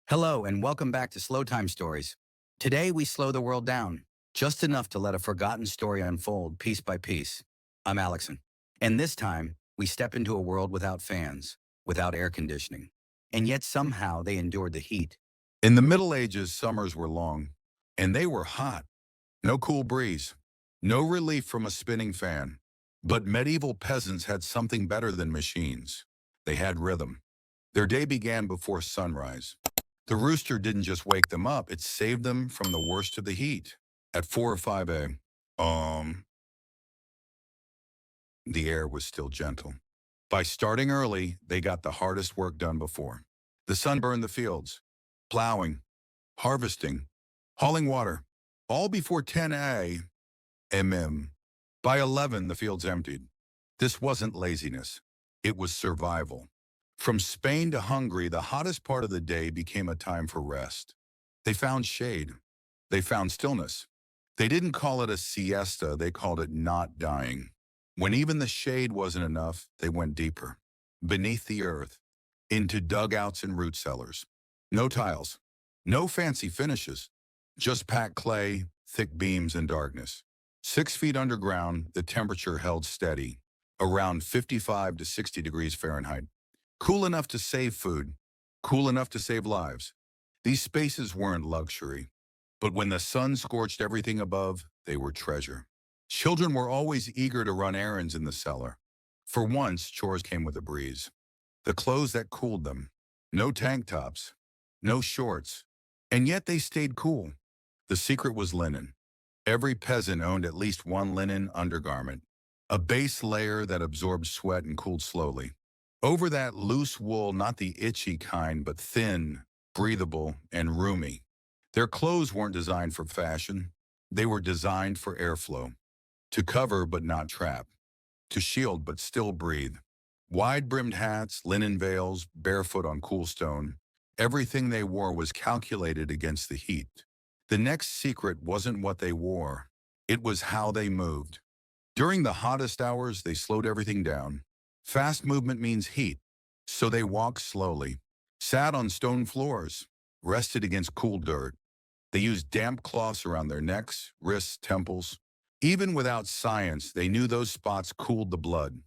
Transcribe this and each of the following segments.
Hello, and welcome back to Slow Time Stories. Today, we slow the world down, just enough to let a forgotten story unfold piece by piece. I'm Alexon. And this time, we step into a world without fans, without air conditioning. And yet, somehow, they endured the heat. In the Middle Ages, summers were long, and they were hot. No cool breeze, no relief from a spinning fan. But medieval peasants had something better than machines. They had rhythm. Their day began before sunrise. The rooster didn't just wake them up, it saved them from the worst of the heat. At 4 or 5 a.m., the air was still gentle. By starting early, they got the hardest work done before. The sun burned the fields, plowing, harvesting, hauling water, all before 10 a.m. By 11, the fields emptied. This wasn't laziness. It was survival. From Spain to Hungary, the hottest part of the day became a time for rest. They found shade. They found stillness. They didn't call it a siesta, they called it not dying. When even the shade wasn't enough, they went deeper, beneath the earth, into dugouts and root cellars. No tiles, no fancy finishes, just packed clay, thick beams, and darkness. 6 feet underground, the temperature held steady, around 55 to 60 degrees Fahrenheit. Cool enough to save food, cool enough to save lives. These spaces weren't luxury, but when the sun scorched everything above, they were treasure. Children were always eager to run errands in the cellar. For once, chores came with a breeze. The clothes that cooled them. No tank tops, no shorts, and yet they stayed cool. The secret was linen. Every peasant owned at least one linen undergarment, a base layer that absorbed sweat and cooled slowly. Over that loose wool, not the itchy kind, but thin, breathable, and roomy. Their clothes weren't designed for fashion. They were designed for airflow, to cover but not trap, to shield but still breathe. Wide-brimmed hats, linen veils, barefoot on cool stone. Everything they wore was calculated against the heat. The next secret wasn't what they wore. It was how they moved. During the hottest hours, they slowed everything down. Fast movement means heat, so they walked slowly, sat on stone floors, rested against cool dirt. They used damp cloths around their necks, wrists, temples. Even without science, they knew those spots cooled the blood.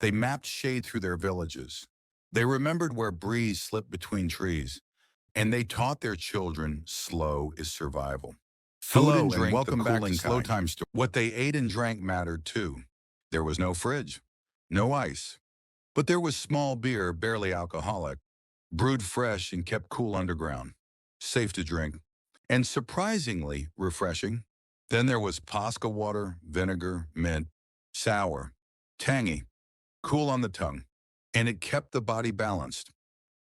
They mapped shade through their villages. They remembered where breeze slipped between trees. And they taught their children slow is survival. Food and Hello, and drink, the welcome back to cooling Slow kind. Time Stories. What they ate and drank mattered too. There was no fridge, no ice. But there was small beer, barely alcoholic, brewed fresh and kept cool underground, safe to drink, and surprisingly refreshing. Then there was Posca water, vinegar, mint, sour, tangy, cool on the tongue, and it kept the body balanced.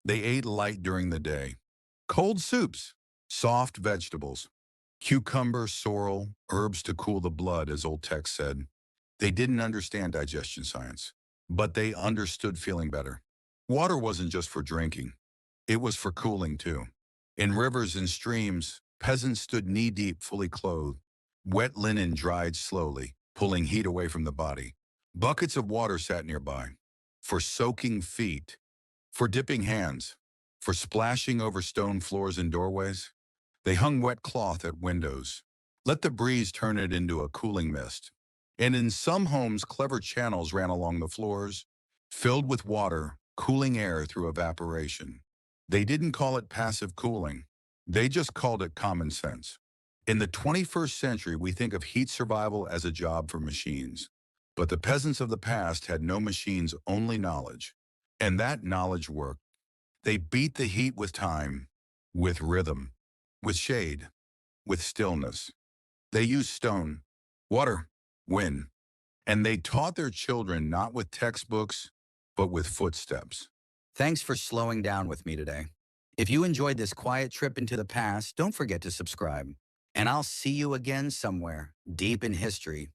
They ate light during the day. Cold soups, soft vegetables, cucumber, sorrel, herbs to cool the blood, as old text said. They didn't understand digestion science, but they understood feeling better. Water wasn't just for drinking. It was for cooling too. In rivers and streams, peasants stood knee-deep, fully clothed. Wet linen dried slowly, pulling heat away from the body. Buckets of water sat nearby, for soaking feet, for dipping hands, for splashing over stone floors and doorways. They hung wet cloth at windows. Let the breeze turn it into a cooling mist. And in some homes, clever channels ran along the floors, filled with water, cooling air through evaporation. They didn't call it passive cooling. They just called it common sense. In the 21st century, we think of heat survival as a job for machines. But the peasants of the past had no machines, only knowledge. And that knowledge worked. They beat the heat with time, with rhythm, with shade, with stillness. They used stone, water, wind, and they taught their children not with textbooks, but with footsteps. Thanks for slowing down with me today. If you enjoyed this quiet trip into the past, don't forget to subscribe. And I'll see you again somewhere, deep in history,